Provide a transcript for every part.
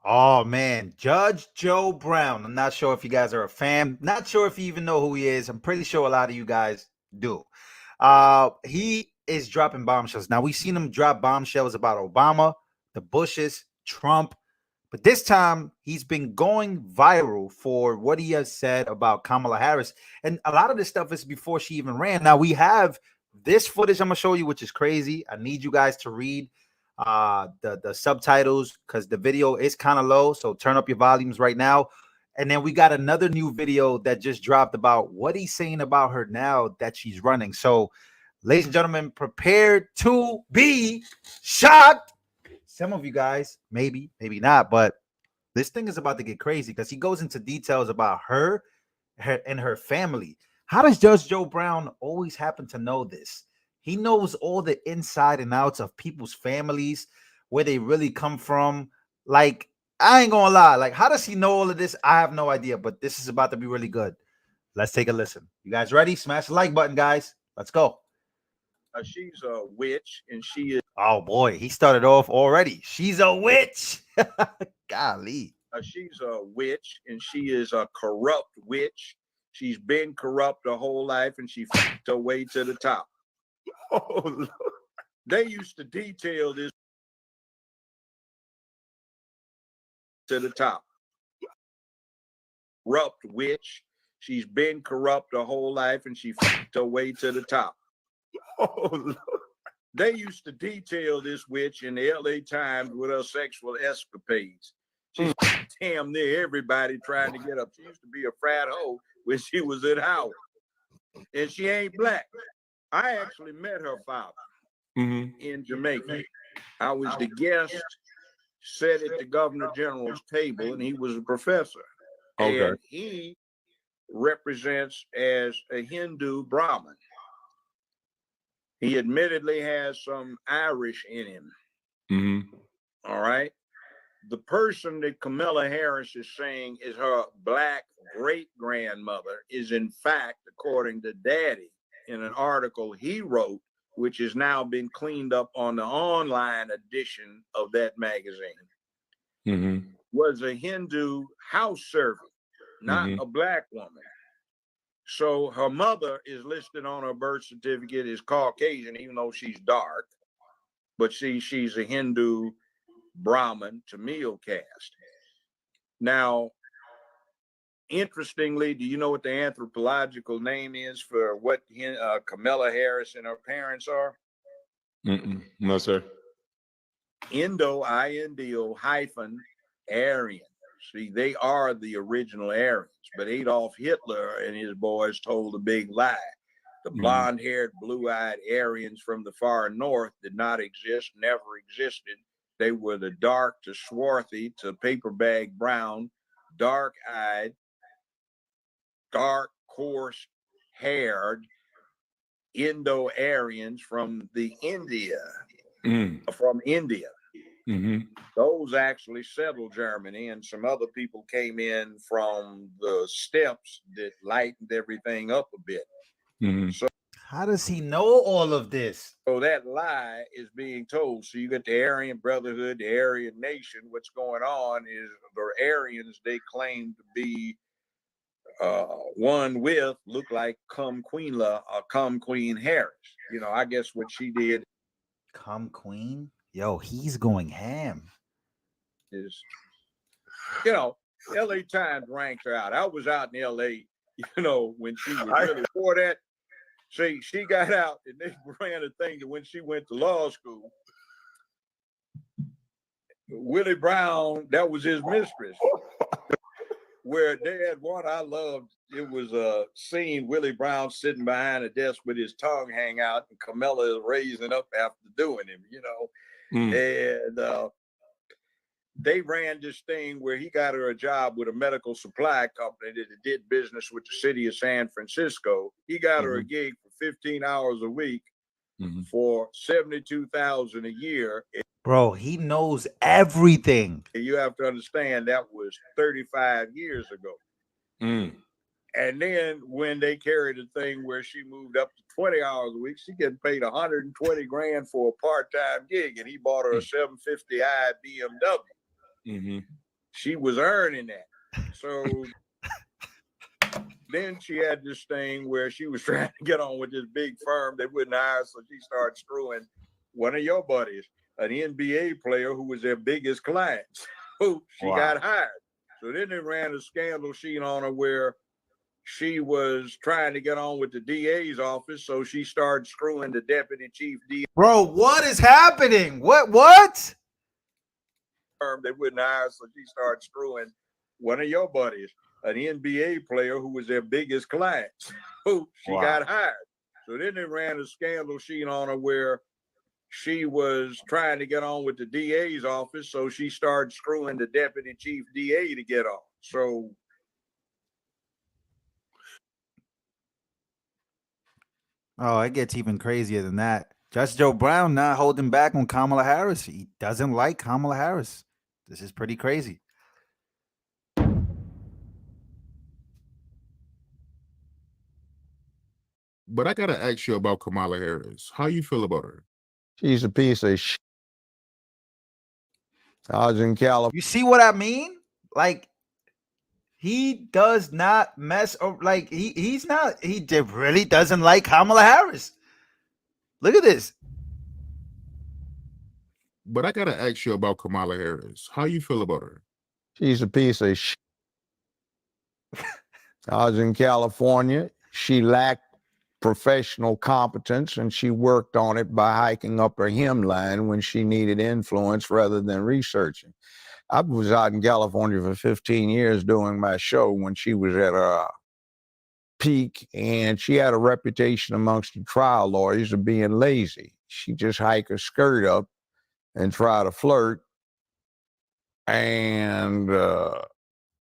Oh man, Judge Joe Brown. I'm not sure if you guys are a fan. Not sure if you even know who he is. I'm pretty sure a lot of you guys do. He is dropping bombshells. Now we've seen him drop bombshells about Obama, the Bushes, Trump, but this time he's been going viral for what he has said about Kamala Harris. And a lot of this stuff is before she even ran. Now we have this footage I'm gonna show you, which is crazy. I need you guys to read the subtitles because the video is kind of low, so turn up your volumes right now. And then we got another new video that just dropped about what he's saying about her now that she's running. So ladies and gentlemen, prepare to be shocked. Some of you guys maybe not, but this thing is about to get crazy because he goes into details about her and her family. How does Judge Joe Brown always happen to know this? He knows all the inside and outs of people's families, where they really come from. Like, I ain't gonna lie. Like, how does he know all of this? I have no idea, but this is about to be really good. Let's take a listen. You guys ready? Smash the like button, guys. Let's go. She's a witch, and she is. Oh boy, he started off already. She's a witch. Golly. She's a witch, and she is a corrupt witch. She's been corrupt her whole life, and she fucked her way to the top. Oh, Lord. They used to detail this to the top. Corrupt witch. She's been corrupt her whole life, and she fucked her way to the top. Oh, Lord. They used to detail this witch in the LA Times with her sexual escapades. She's damn near everybody trying to get up. She used to be a frat hoe when she was at Howard. And she ain't black. I actually met her father in Jamaica. I was the guest, sat at the Governor General's table, and he was a professor. Okay. And he represents as a Hindu Brahmin. He admittedly has some Irish in him. All right. The person that Kamala Harris is saying is her black great-grandmother is, in fact, according to Daddy, in an article he wrote, which has now been cleaned up on the online edition of that magazine, was a Hindu house servant, not a black woman. So her mother is listed on her birth certificate as Caucasian, even though she's dark. But she's a Hindu Brahmin Tamil caste. Now, interestingly, do you know what the anthropological name is for what Kamala Harris and her parents are? No, sir. Indo hyphen Aryan. See, they are the original Aryans, but Adolf Hitler and his boys told a big lie. The blonde-haired, blue-eyed Aryans from the far north did not exist, never existed. They were the dark to swarthy to paper bag brown, dark-eyed, dark, coarse-haired Indo-Aryans from India. Those actually settled Germany, and some other people came in from the steppes that lightened everything up a bit. So how does he know all of this? So that lie is being told. So you get the Aryan Brotherhood, the Aryan Nation. What's going on is the Aryans they claim to be one with look like Queen Harris. You know, I guess what she did. Queen? Yo, he's going ham. Is, you know, LA Times ranks her out. I was out in LA, you know, when she was really for that. See, she got out and they ran a thing that when she went to law school, Willie Brown, that was his mistress. Where they had one I loved, it was a scene, Willie Brown sitting behind a desk with his tongue hang out and Kamala is raising up after doing him, you know. And they ran this thing where he got her a job with a medical supply company that did business with the city of San Francisco. He got her a gig for 15 hours a week for $72,000 a year. Bro, he knows everything. You have to understand that was 35 years ago. And then when they carried a thing where she moved up to 20 hours a week, she getting paid $120,000 for a part-time gig, and he bought her a 750i BMW. she was earning that. So then she had this thing where she was trying to get on with this big firm that wouldn't hire, so she started screwing one of your buddies, an NBA player who was their biggest client. So she got hired. So then they ran a scandal sheet on her where she was trying to get on with the DA's office, so she started screwing the deputy chief DA. Bro, what is happening? What? Firm they wouldn't hire, so she started screwing one of your buddies, an NBA player who was their biggest client. So she got hired. So then they ran a scandal sheet on her where she was trying to get on with the DA's office, so she started screwing the deputy chief DA to get on. So it gets even crazier than that. Judge Joe Brown not holding back on Kamala Harris. He doesn't like Kamala Harris. This is pretty crazy. But I gotta ask you about Kamala Harris. How you feel about her? She's a piece of shit. I was in California. You see what I mean? Like, he does not mess up. Like, he really doesn't like Kamala Harris. Look at this. But I gotta ask you about Kamala Harris. How you feel about her? She's a piece of shit. I was in California. She lacked professional competence, and she worked on it by hiking up her hemline when she needed influence rather than researching. I was out in California for 15 years doing my show when she was at her peak, and she had a reputation amongst the trial lawyers of being lazy. She just hike her skirt up and try to flirt, and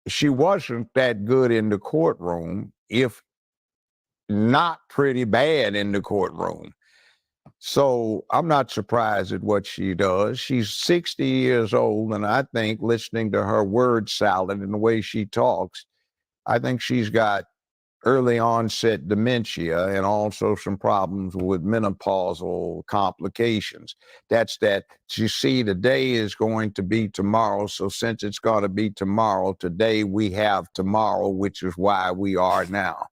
she wasn't that good in the courtroom, if not pretty bad in the courtroom. So I'm not surprised at what she does. She's 60 years old, and I think, listening to her word salad and the way she talks, I think she's got early onset dementia and also some problems with menopausal complications. That's that. You see, today is going to be tomorrow. So since it's going to be tomorrow, today we have tomorrow, which is why we are now.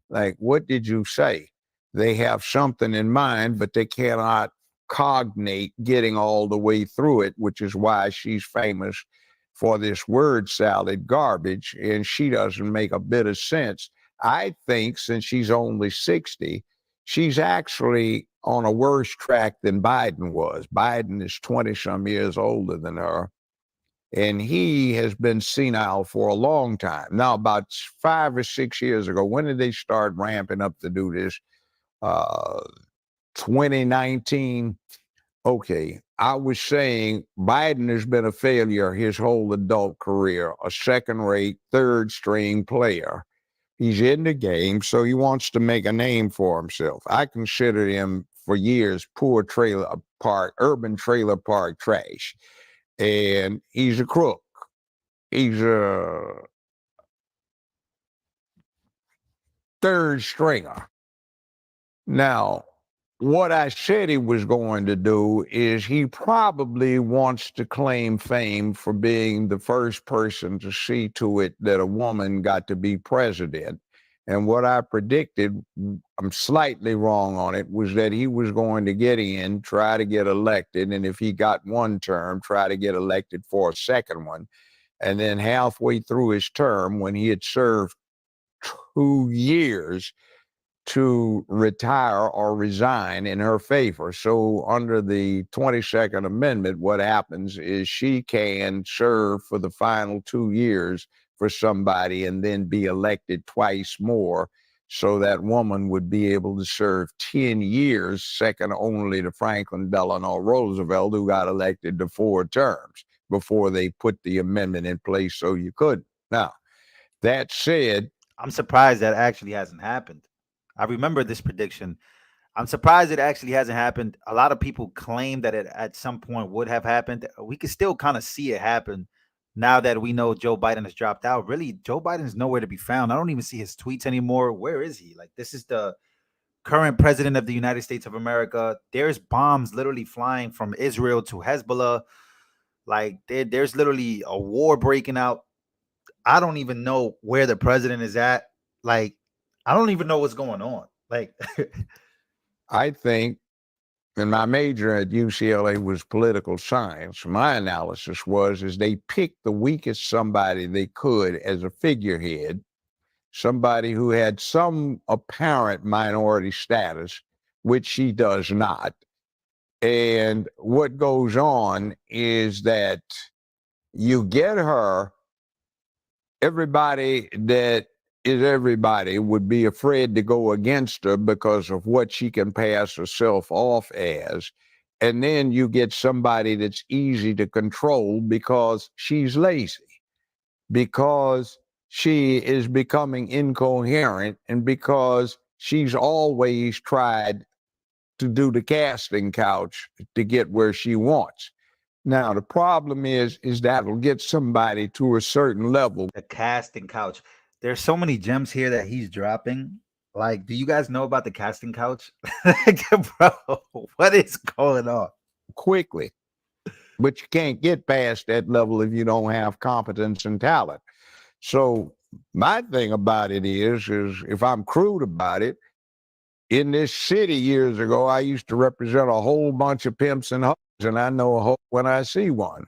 Like, what did you say? They have something in mind, but they cannot cognate getting all the way through it, which is why she's famous for this word salad garbage, and she doesn't make a bit of sense. I think since she's only 60, she's actually on a worse track than Biden was. Biden is 20-some years older than her, and he has been senile for a long time. Now, about 5 or 6 years ago, when did they start ramping up to do this? 2019. Okay, I was saying Biden has been a failure his whole adult career, a second-rate, third-string player. He's in the game, so he wants to make a name for himself. I considered him for years poor urban trailer park trash. And he's a crook. He's a third stringer. Now, what I said he was going to do is he probably wants to claim fame for being the first person to see to it that a woman got to be president. And what I predicted, I'm slightly wrong on it, was that he was going to get in, try to get elected, and if he got one term, try to get elected for a second one. And then halfway through his term, when he had served 2 years, to retire or resign in her favor. So under the 22nd Amendment, what happens is she can serve for the final 2 years for somebody and then be elected twice more. So that woman would be able to serve 10 years, second only to Franklin Delano Roosevelt, who got elected to 4 terms before they put the amendment in place so you couldn't. Now, that said, I'm surprised that actually hasn't happened. I remember this prediction. I'm surprised it actually hasn't happened. A lot of people claim that it at some point would have happened. We can still kind of see it happen now that we know Joe Biden has dropped out. Really, Joe Biden is nowhere to be found. I don't even see his tweets anymore. Where is he? Like, this is the current president of the United States of America. There's bombs literally flying from Israel to Hezbollah. Like there's literally a war breaking out. I don't even know where the president is at. Like, I don't even know what's going on. Like, I think, and my major at UCLA was political science. My analysis is they picked the weakest somebody they could as a figurehead, somebody who had some apparent minority status, which she does not. And what goes on is that you get her, everybody that is everybody would be afraid to go against her because of what she can pass herself off as. And then you get somebody that's easy to control because she's lazy, because she is becoming incoherent, and because she's always tried to do the casting couch to get where she wants. Now, the problem is that'll get somebody to a certain level. the casting couch. There's so many gems here that he's dropping. Like, do you guys know about the casting couch? Like, bro, what is going on? Quickly, but you can't get past that level if you don't have competence and talent. So my thing about it is if I'm crude about it, in this city years ago, I used to represent a whole bunch of pimps and hoes, and I know a hoe when I see one.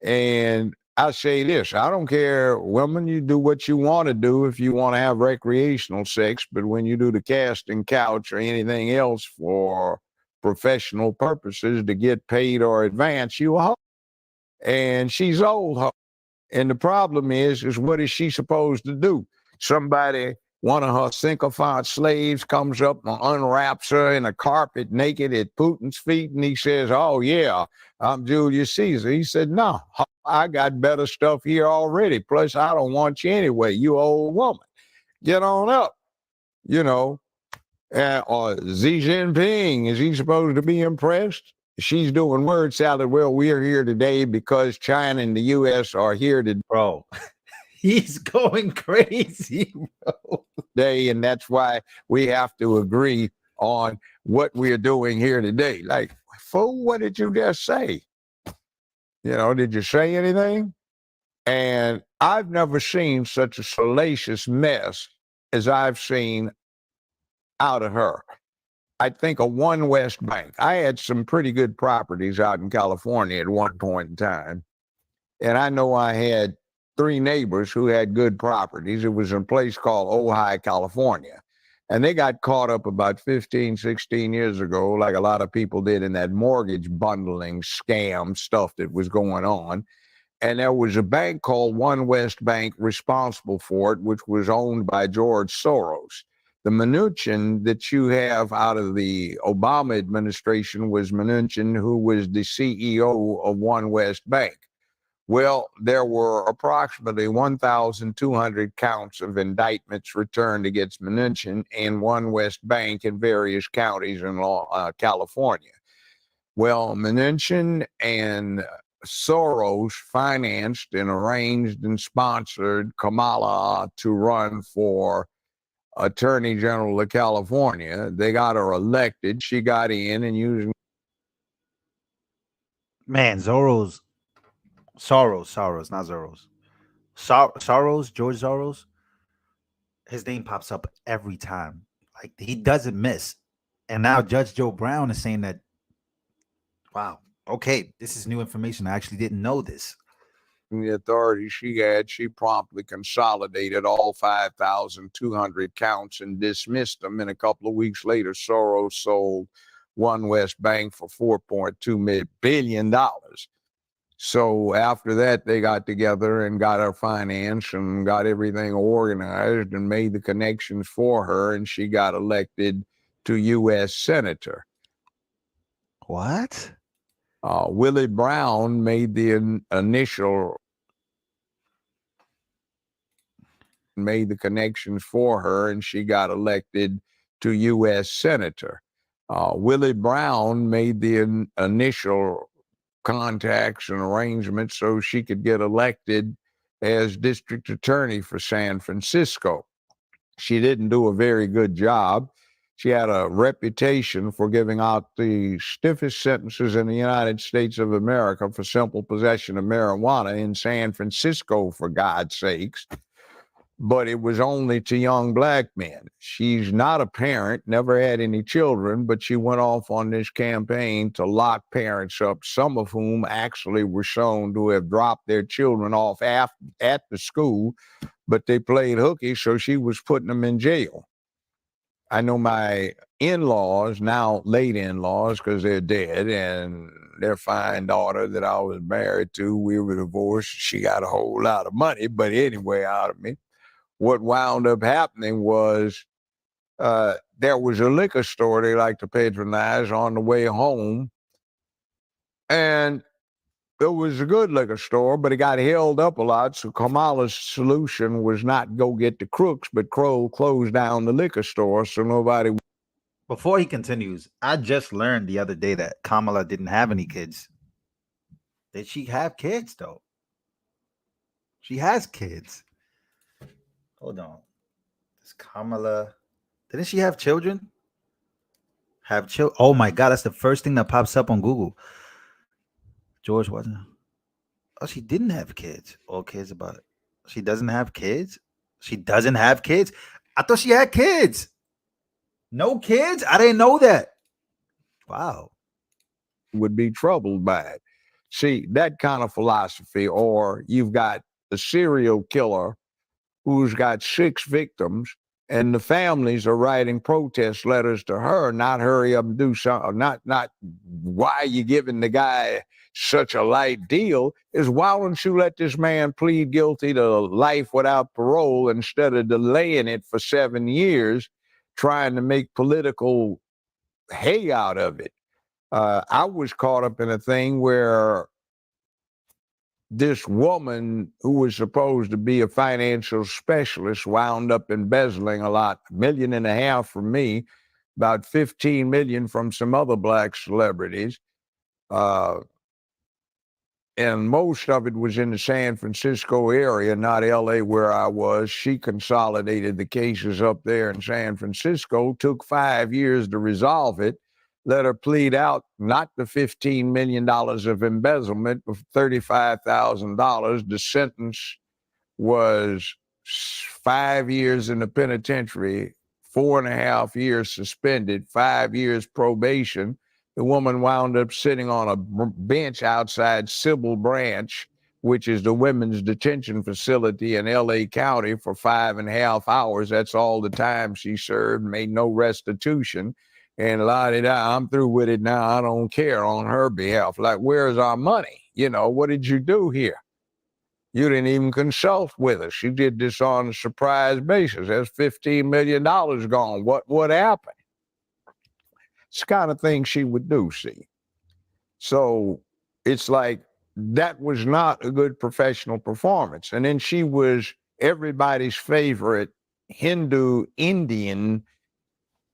And I say this, I don't care, women, you do what you want to do if you want to have recreational sex, but when you do the casting couch or anything else for professional purposes to get paid or advance, you a hoe. And she's old hoe. And the problem is what is she supposed to do? Somebody, one of her sycophant slaves comes up and unwraps her in a carpet naked at Putin's feet, and he says, oh, yeah, I'm Julius Caesar. He said, no, I got better stuff here already. Plus, I don't want you anyway, you old woman. Get on up, you know. Or Xi Jinping, is he supposed to be impressed? She's doing word salad. Well, we're here today because China and the U.S. are here today. Bro, he's going crazy, bro. And that's why we have to agree on what we're doing here today. Like, fool, what did you just say? You know, did you say anything? And I've never seen such a salacious mess as I've seen out of her. I think a One West Bank. I had some pretty good properties out in California at one point in time. And I know I had 3 neighbors who had good properties. It was in a place called Ojai, California. And they got caught up about 15, 16 years ago, like a lot of people did, in that mortgage bundling scam stuff that was going on. And there was a bank called One West Bank responsible for it, which was owned by George Soros. The Mnuchin that you have out of the Obama administration was Mnuchin, who was the CEO of One West Bank. Well, there were approximately 1,200 counts of indictments returned against Mnuchin and One West Bank in various counties in California. Well, Mnuchin and Soros financed and arranged and sponsored Kamala to run for Attorney General of California. They got her elected. She got in and using. Man, Soros, not Soros. Soros, George Soros. His name pops up every time. Like, he doesn't miss. And now Judge Joe Brown is saying that, wow, okay, this is new information. I actually didn't know this. The authorities she promptly consolidated all 5,200 counts and dismissed them. And a couple of weeks later, Soros sold One West Bank for $4.2 billion. So after that, they got together and got her finance and got everything organized and made the connections for her, and she got elected to U.S. Senator. What? Willie Brown made the initial, made the connections for her, and she got elected to U.S. Senator. Willie Brown made the initial contacts and arrangements so she could get elected as district attorney for San Francisco. She didn't do a very good job. She had a reputation for giving out the stiffest sentences in the United States of America for simple possession of marijuana in San Francisco, for God's sakes. But it was only to young black men. She's not a parent, never had any children, but she went off on this campaign to lock parents up, some of whom actually were shown to have dropped their children off at the school, but they played hooky, so she was putting them in jail. I know my in-laws, now late in-laws, because they're dead, and their fine daughter that I was married to, we were divorced. She got a whole lot of money, but anyway, out of me. What wound up happening was there was a liquor store they like to patronize on the way home, and it was a good liquor store, but it got held up a lot. So Kamala's solution was not go get the crooks, but close down the liquor store so nobody. Before he continues, I just learned the other day that Kamala didn't have any kids. Did she have kids, though? She has kids. Hold on. This Kamala, didn't she have children? Have children? Oh my God, that's the first thing that pops up on Google. George wasn't. Oh, she didn't have kids. All kids about it. She doesn't have kids? She doesn't have kids? I thought she had kids. No kids? I didn't know that. Wow. Would be troubled by it. See, that kind of philosophy, or you've got the serial killer who's got 6 victims, and the families are writing protest letters to her, not hurry up and do something, not why are you giving the guy such a light deal, is why don't you let this man plead guilty to life without parole instead of delaying it for 7 years, trying to make political hay out of it. I was caught up in a thing where this woman who was supposed to be a financial specialist wound up embezzling a lot, $1.5 million from me, about 15 million from some other black celebrities. And most of it was in the San Francisco area, not LA where I was. She consolidated the cases up there in San Francisco, took 5 years to resolve it, let her plead out not the $15 million of embezzlement, but $35,000. The sentence was 5 years in the penitentiary, 4.5 years suspended, 5 years probation. The woman wound up sitting on a bench outside Sybil Branch, which is the women's detention facility in LA County, for 5.5 hours. That's all the time she served, made no restitution. And la-di-da, I'm through with it now. I don't care on her behalf. Like, where's our money? You know, what did you do here? You didn't even consult with us. You did this on a surprise basis. There's $15 million gone. What happened? It's the kind of thing she would do, see. So it's like, that was not a good professional performance. And then she was everybody's favorite Hindu Indian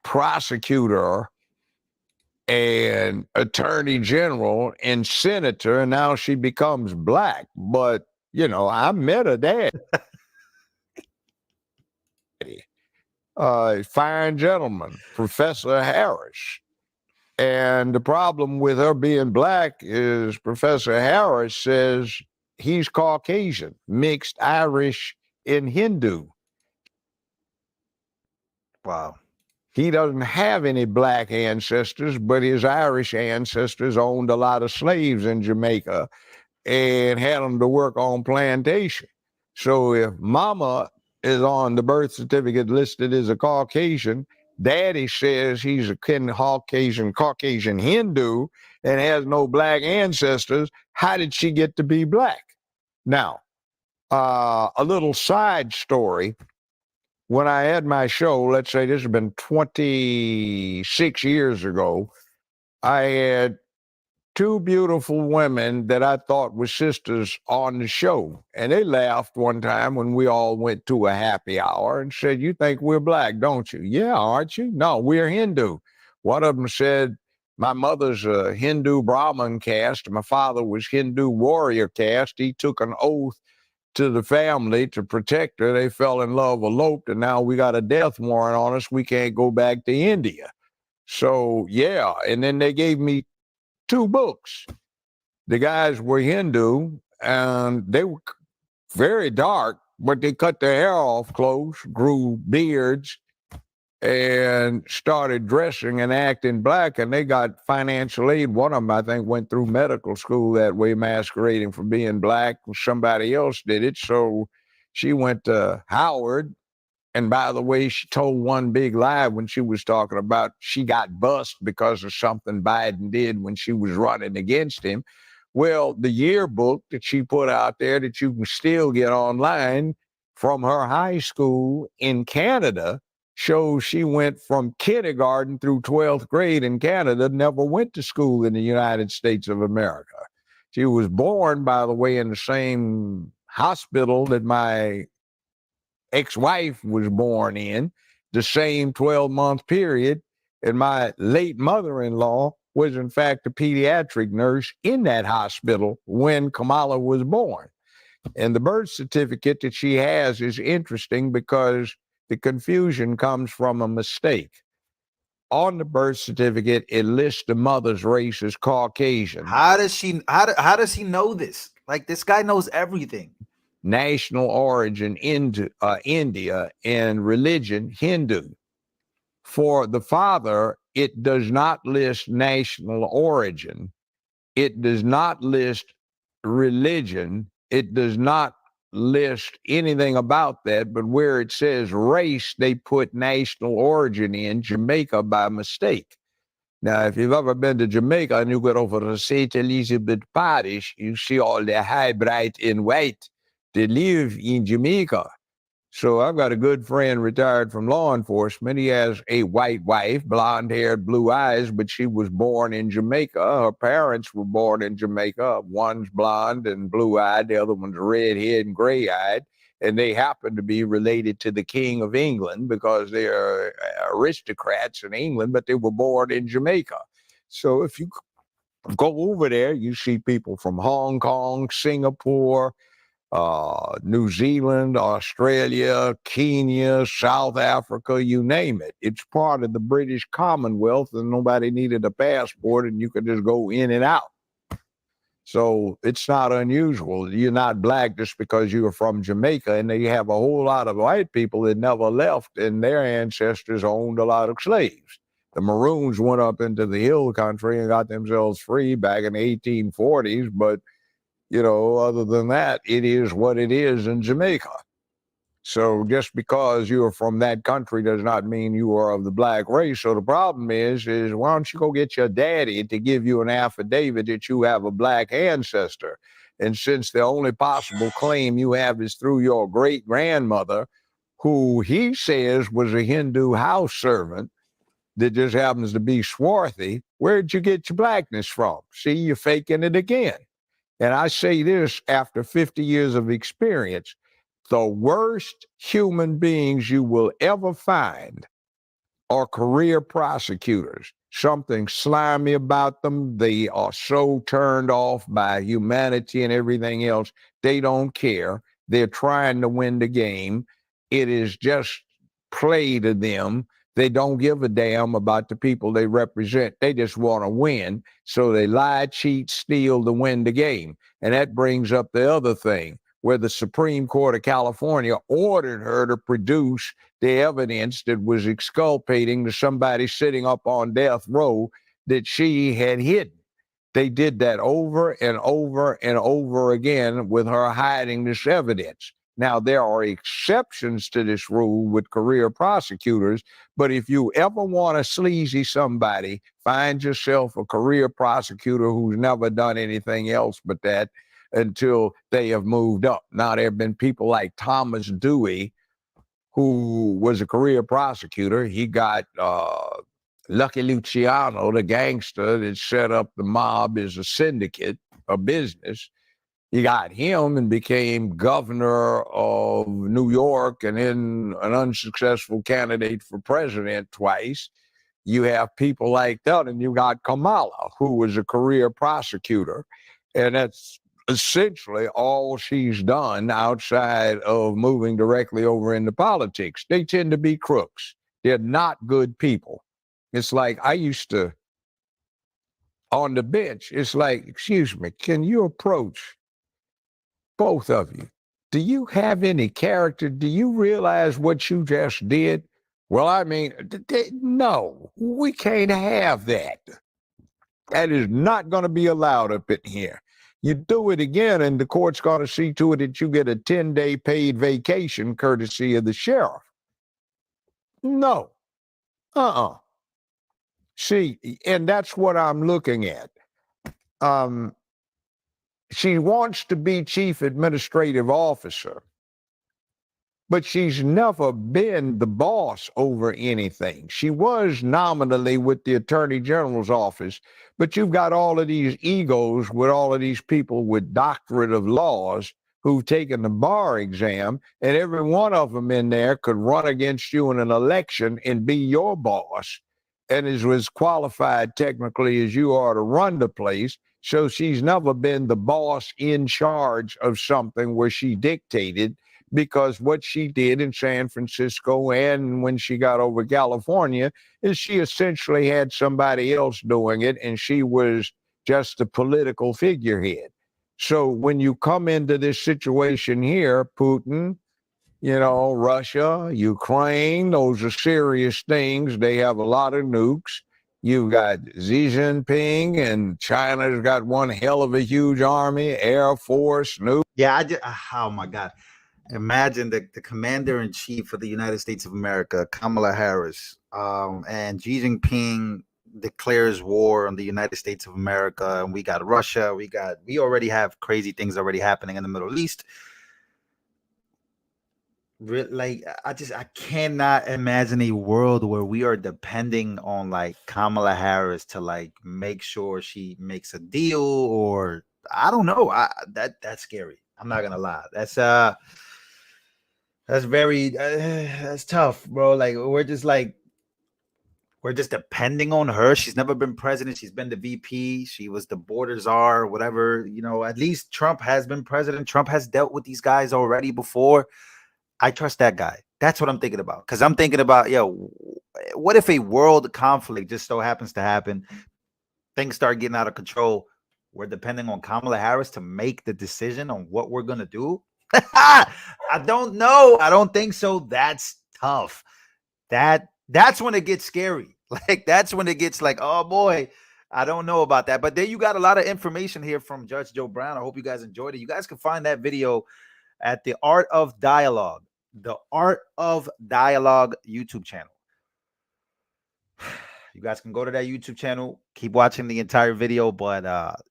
prosecutor and attorney general and senator, and now she becomes black. But, you know, I met her dad. Fine gentleman, Professor Harris. And the problem with her being black is Professor Harris says he's Caucasian, mixed Irish and Hindu. Wow. He doesn't have any black ancestors, but his Irish ancestors owned a lot of slaves in Jamaica and had them to work on plantation. So if mama is on the birth certificate listed as a Caucasian, daddy says he's a Caucasian Hindu and has no black ancestors, how did she get to be black? Now, a little side story. When I had my show, let's say this has been 26 years ago, I had 2 beautiful women that I thought were sisters on the show. And they laughed one time when we all went to a happy hour and said, "You think we're black, don't you?" "Yeah, aren't you?" "No, we're Hindu." One of them said, "My mother's a Hindu Brahmin caste. My father was Hindu warrior caste. He took an oath to the family to protect her. They fell in love, eloped, and now we got a death warrant on us. We can't go back to India. So, yeah. And then they gave me 2 books. The guys were Hindu, and they were very dark, but they cut their hair off close, grew beards, and started dressing and acting black, and they got financial aid. One of them, I think, went through medical school that way, masquerading for being black. Somebody else did it. So she went to Howard. And by the way, she told one big lie when she was talking about she got bust because of something Biden did when she was running against him. Well, the yearbook that she put out there that you can still get online from her high school in Canada shows she went from kindergarten through 12th grade in Canada, never went to school in the United States of America. She was born, by the way, in the same hospital that my ex-wife was born in, the same 12-month period. And my late mother-in-law was, in fact, a pediatric nurse in that hospital when Kamala was born. And the birth certificate that she has is interesting because the confusion comes from a mistake. On the birth certificate, it lists the mother's race as Caucasian. How does he know this? Like, this guy knows everything. National origin into India, and religion Hindu. For the father, it does not list national origin. It does not list religion. It does not list anything about that, but where it says race, they put national origin in Jamaica by mistake. Now, if you've ever been to Jamaica and you go over to St. Elizabeth Parish, you see all the high, bright, and white that live in Jamaica. So I've got a good friend retired from law enforcement. He has a white wife, blonde-haired, blue eyes, but she was born in Jamaica. Her parents were born in Jamaica. One's blonde and blue-eyed, the other one's red-haired and gray-eyed. And they happen to be related to the King of England because they are aristocrats in England, but they were born in Jamaica. So if you go over there, you see people from Hong Kong, Singapore, New Zealand, Australia, Kenya, South Africa, you name it. It's part of the British Commonwealth, and nobody needed a passport, and you could just go in and out. So it's not unusual. You're not black just because you are from Jamaica, and you have a whole lot of white people that never left, and their ancestors owned a lot of slaves. The Maroons went up into the hill country and got themselves free back in the 1840s, but you know, other than that, it is what it is in Jamaica. So just because you're from that country does not mean you are of the black race. So the problem is why don't you go get your daddy to give you an affidavit that you have a black ancestor? And since the only possible claim you have is through your great-grandmother, who he says was a Hindu house servant that just happens to be swarthy, where'd you get your blackness from? See, you're faking it again. And I say this after 50 years of experience, the worst human beings you will ever find are career prosecutors. Something slimy about them. They are so turned off by humanity and everything else. They don't care. They're trying to win the game. It is just play to them. They don't give a damn about the people they represent. They just want to win. So they lie, cheat, steal to win the game. And that brings up the other thing, where the Supreme Court of California ordered her to produce the evidence that was exculpating to somebody sitting up on death row that she had hidden. They did that over and over and over again with her hiding this evidence. Now, there are exceptions to this rule with career prosecutors, but if you ever want to sleazy somebody, find yourself a career prosecutor who's never done anything else but that until they have moved up. Now, there have been people like Thomas Dewey, who was a career prosecutor. He got Lucky Luciano, the gangster that set up the mob as a syndicate, a business. He got him and became governor of New York and then an unsuccessful candidate for president twice. You have people like that, and you got Kamala, who was a career prosecutor. And that's essentially all she's done outside of moving directly over into politics. They tend to be crooks. They're not good people. It's like I used to, on the bench, it's like, excuse me, can you approach both of you? Do you have any character? Do you realize what you just did? Well, I mean, no, we can't have that. That is not going to be allowed up in here. You do it again, and the court's going to see to it that you get a 10-day paid vacation courtesy of the sheriff. No. See, and that's what I'm looking at. She wants to be chief administrative officer, but she's never been the boss over anything. She was nominally with the Attorney General's office, but you've got all of these egos with all of these people with doctorate of laws who've taken the bar exam, and every one of them in there could run against you in an election and be your boss, and is as qualified technically as you are to run the place. So she's never been the boss in charge of something where she dictated, because what she did in San Francisco and when she got over California is she essentially had somebody else doing it, and she was just a political figurehead. So when you come into this situation here, Putin, Russia, Ukraine, those are serious things. They have a lot of nukes. You've got Xi Jinping, and China's got one hell of a huge army, Air Force, nukes. Yeah, oh my God. Imagine the commander-in-chief of the United States of America, Kamala Harris, and Xi Jinping declares war on the United States of America, and we got Russia, we already have crazy things already happening in the Middle East. Like, I cannot imagine a world where we are depending on like Kamala Harris to like make sure she makes a deal, or I don't know. That's scary. I'm not gonna lie. That's very that's tough, bro. Like we're just depending on her. She's never been president. She's been the VP. She was the border czar, whatever. At least Trump has been president. Trump has dealt with these guys already before. I trust that guy. That's what I'm thinking about. Because I'm thinking about, what if a world conflict just so happens to happen? Things start getting out of control. We're depending on Kamala Harris to make the decision on what we're going to do. I don't know. I don't think so. That's tough. That's when it gets scary. Like, that's when it gets like, oh boy, I don't know about that. But then you got a lot of information here from Judge Joe Brown. I hope you guys enjoyed it. You guys can find that video at the Art of Dialogue YouTube channel. You guys can go to that YouTube channel, keep watching the entire video. But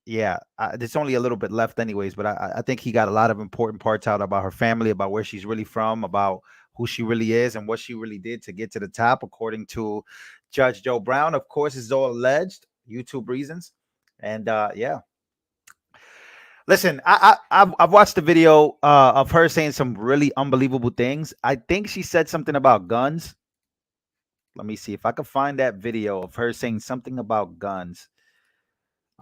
there's only a little bit left anyways. But I think he got a lot of important parts out about her family, about where she's really from, about who she really is, and what she really did to get to the top, according to Judge Joe Brown. Of course, it's all alleged, YouTube reasons. And listen, I've watched the video of her saying some really unbelievable things. I think she said something about guns. Let me see if I can find that video of her saying something about guns.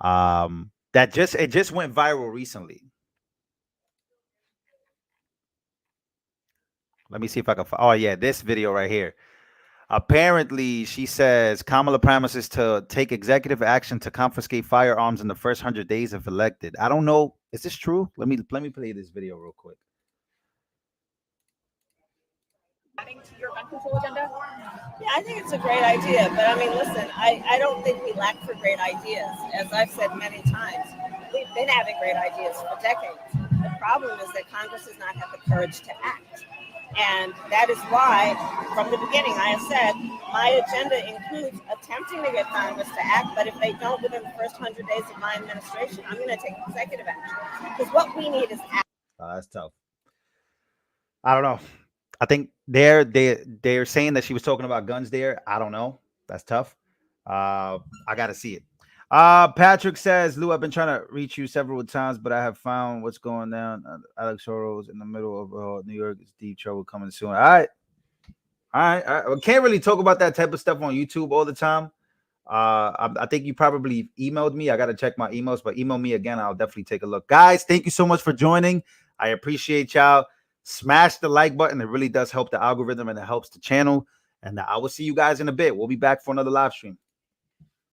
It just went viral recently. Let me see if I can find. Oh yeah, this video right here. Apparently, she says Kamala promises to take executive action to confiscate firearms in the first 100 days if elected. I don't know. Is this true? Let me play this video real quick. Adding to your gun control agenda? Yeah, I think it's a great idea. But I mean, listen, I don't think we lack for great ideas. As I've said many times, we've been having great ideas for decades. The problem is that Congress has not had the courage to act. And that is why, from the beginning, I have said my agenda includes attempting to get Congress to act, but if they don't within the first 100 days of my administration, I'm going to take executive action. Because what we need is action. That's tough. I don't know. I think they're saying that she was talking about guns there. I don't know. That's tough. I got to see it. Patrick says, Lou, I've been trying to reach you several times, but I have found what's going down. Alex Soros in the middle of New York is deep trouble coming soon. All right. I can't really talk about that type of stuff on YouTube all the time. I think you probably emailed me. I got to check my emails, but email me again. I'll definitely take a look. Guys, thank you so much for joining. I appreciate y'all. Smash the like button. It really does help the algorithm and it helps the channel. And I will see you guys in a bit. We'll be back for another live stream.